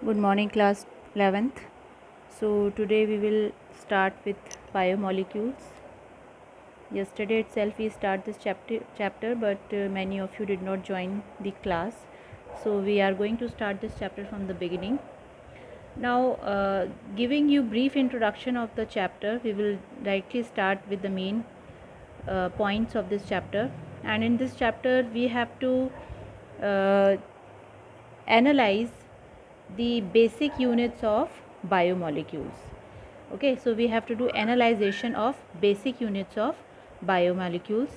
Good morning, class 11th. So, today we will start with biomolecules. Yesterday itself we start this chapter, but many of you did not join the class. So, we are going to start this chapter from the beginning. Now, giving you brief introduction of the chapter, we will directly start with the main points of this chapter. And in this chapter, we have to uh, analyze the basic units of biomolecules. Okay, so we have to do analyzation of basic units of biomolecules,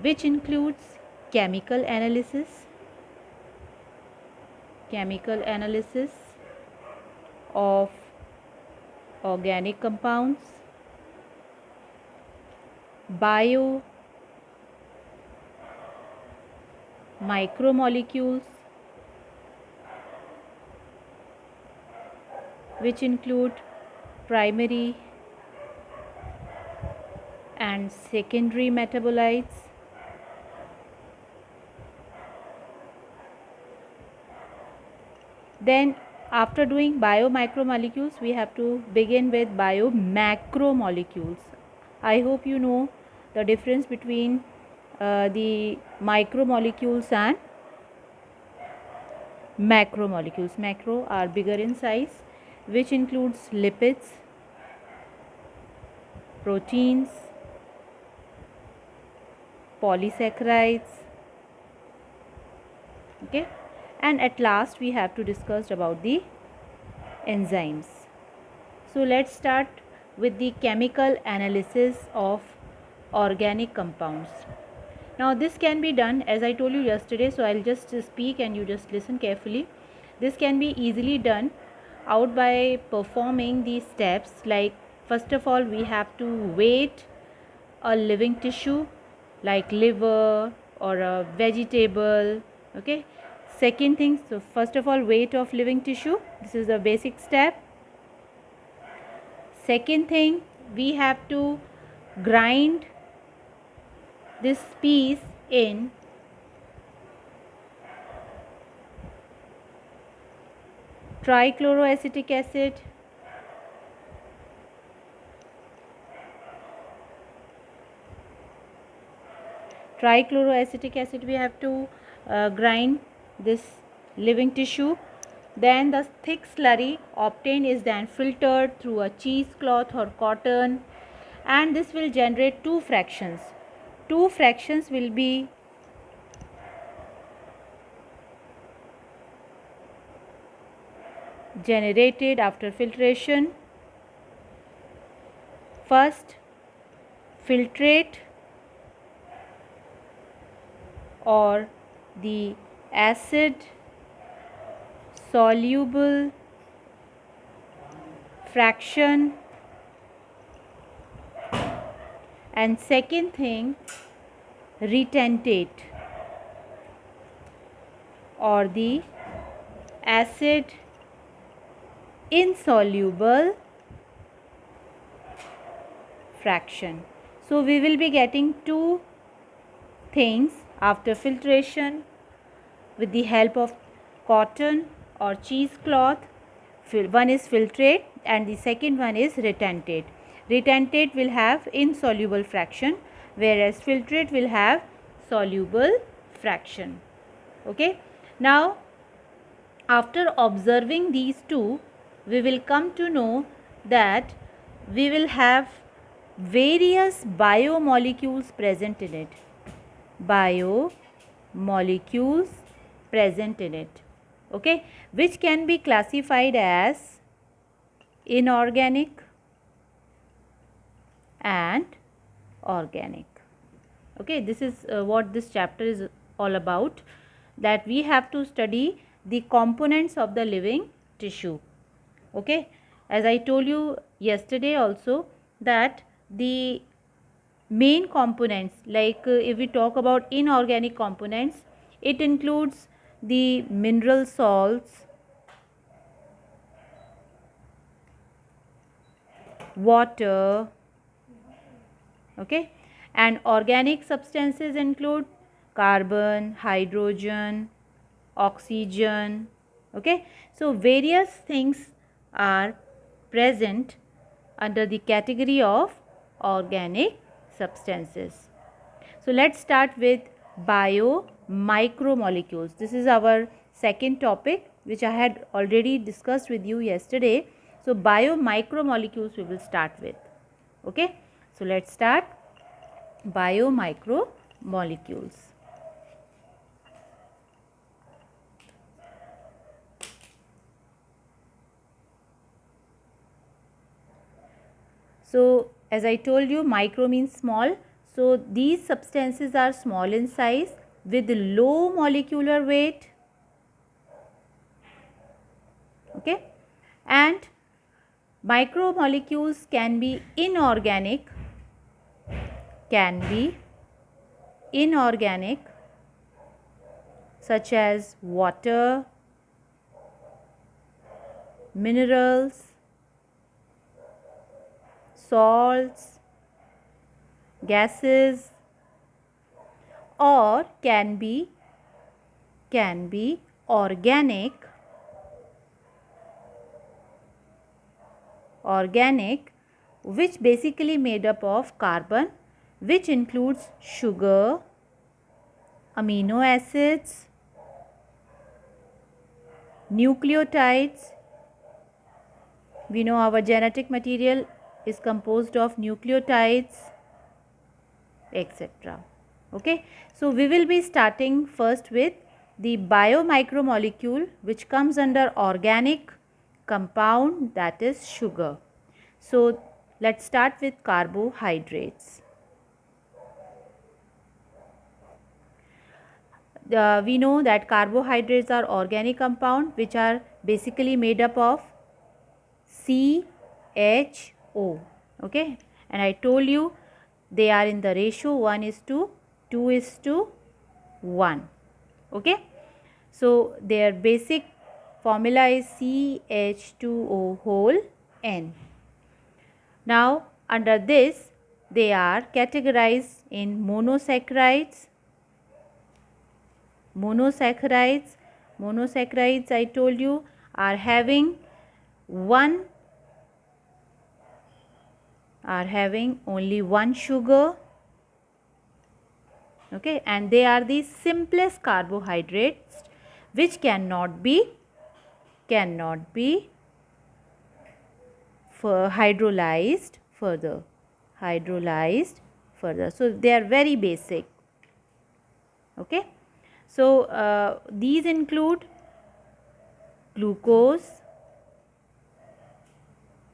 which includes chemical analysis, chemical analysis of organic compounds, bio micromolecules, which include primary and secondary metabolites, then after doing biomicromolecules we have to begin with biomacromolecules. I hope you know the difference between the micromolecules and macromolecules. Macro are bigger in size, which includes lipids, proteins, polysaccharides. Okay, and at last we have to discuss about the enzymes. So let's start with the chemical analysis of organic compounds. Now this can be done as I told you yesterday, so I'll just speak and you just listen carefully. This can be easily done out by performing these steps, like first of all we have to weight a living tissue like liver or a vegetable. Okay, second thing, so first of all weight of living tissue, this is the basic step. Second thing, we have to grind this piece in trichloroacetic acid, we have to grind this living tissue. Then the thick slurry obtained is then filtered through a cheesecloth or cotton, and this will generate two fractions. Two fractions will be generated after filtration. First, filtrate or the acid soluble fraction, and second thing, retentate or the acid insoluble fraction. So we will be getting two things after filtration with the help of cotton or cheesecloth. One is filtrate and the second one is retentate. Retentate will have insoluble fraction, whereas filtrate will have soluble fraction. Okay, now after observing these two, we will come to know that we will have various biomolecules present in it. Biomolecules present in it. Okay, which can be classified as inorganic and organic. Okay, this is what this chapter is all about, that we have to study the components of the living tissue. Okay, as I told you yesterday also, that the main components, like if we talk about inorganic components, it includes the mineral salts, water. Okay, and organic substances include carbon, hydrogen, oxygen, Okay, so various things are present under the category of organic substances. So let's start with bio micromolecules. This is our second topic which I had already discussed with you yesterday. So bio micromolecules we will start with. Okay, so let's start bio micromolecules. So as I told you, micro means small. So these substances are small in size with low molecular weight. Okay, and micromolecules can be inorganic, such as water, minerals, salts, gases, or can be organic, which basically made up of carbon, which includes sugar, amino acids, nucleotides. We know our genetic material is composed of nucleotides, etc. Okay, so we will be starting first with the biomicromolecule, which comes under organic compound, that is sugar. So let's start with carbohydrates. We know that carbohydrates are organic compound which are basically made up of CHO. Okay, and I told you they are in the ratio 1:2:1. Okay, so their basic formula is CH2O whole N. Now under this they are categorized in monosaccharides. Monosaccharides I told you are having only one sugar. Okay, and they are the simplest carbohydrates which cannot be hydrolyzed further. So they are very basic. Okay, so these include glucose,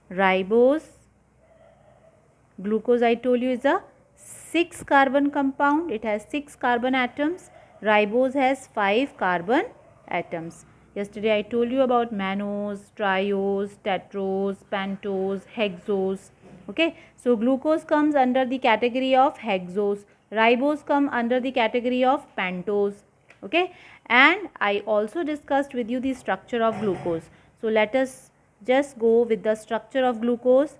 ribose. Glucose I told you is a 6 carbon compound. It has 6 carbon atoms. Ribose has 5 carbon atoms. Yesterday I told you about mannose, triose, tetrose, pentose, hexose. Okay, so glucose comes under the category of hexose. Ribose come under the category of pentose. Okay, and I also discussed with you the structure of glucose. So let us just go with the structure of glucose.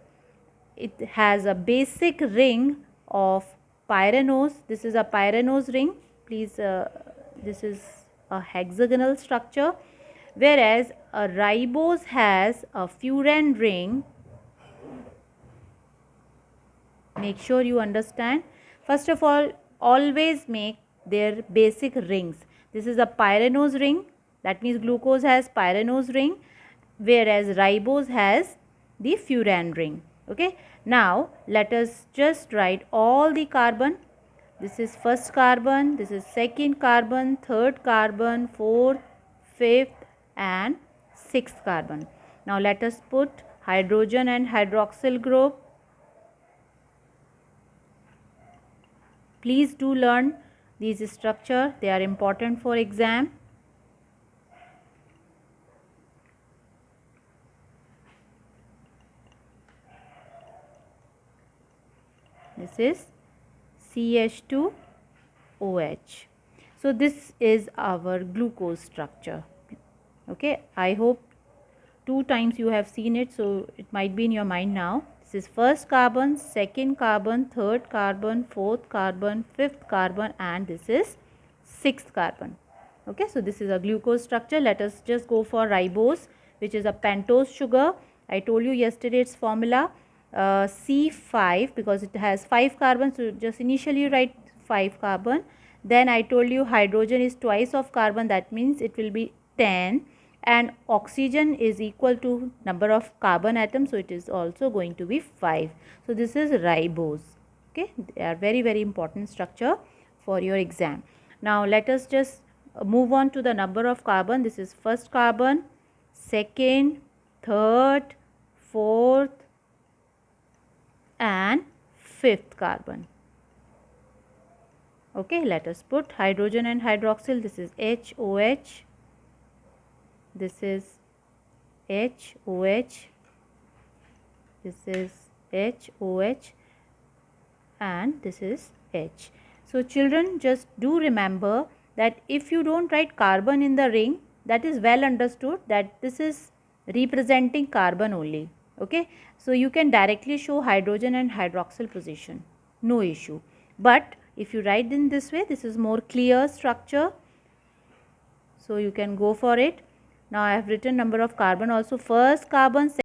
It has a basic ring of pyranose. This is a pyranose ring. Please, this is a hexagonal structure, whereas a ribose has a furan ring. Make sure you understand. First of all, always make their basic rings. This is a pyranose ring. That means glucose has pyranose ring, whereas ribose has the furan ring. Okay, now let us just write all the carbon. This is first carbon, this is second carbon, third carbon, fourth, fifth and sixth carbon. Now let us put hydrogen and hydroxyl group. Please do learn these structure, they are important for exam. This is CH2OH. So this is our glucose structure. Okay, I hope 2 times you have seen it, so it might be in your mind now. This is first carbon, second carbon, third carbon, fourth carbon, fifth carbon and this is sixth carbon. Okay, so this is a glucose structure. Let us just go for ribose, which is a pentose sugar. I told you yesterday its formula C5, because it has 5 carbons, so just initially write 5 carbon. Then I told you hydrogen is twice of carbon, that means it will be 10, and oxygen is equal to number of carbon atoms, so it is also going to be 5. So this is ribose. Okay, they are very, very important structure for your exam. Now let us just move on to the number of carbon. This is first carbon, second, third, fourth and fifth carbon. Okay, let us put hydrogen and hydroxyl. This is HOH, this is HOH, this is HOH, and this is H. So children, just do remember that if you don't write carbon in the ring, that is well understood that this is representing carbon only. Okay, so you can directly show hydrogen and hydroxyl position, no issue. But if you write in this way, this is more clear structure, so you can go for it. Now I have written number of carbon also. First carbon,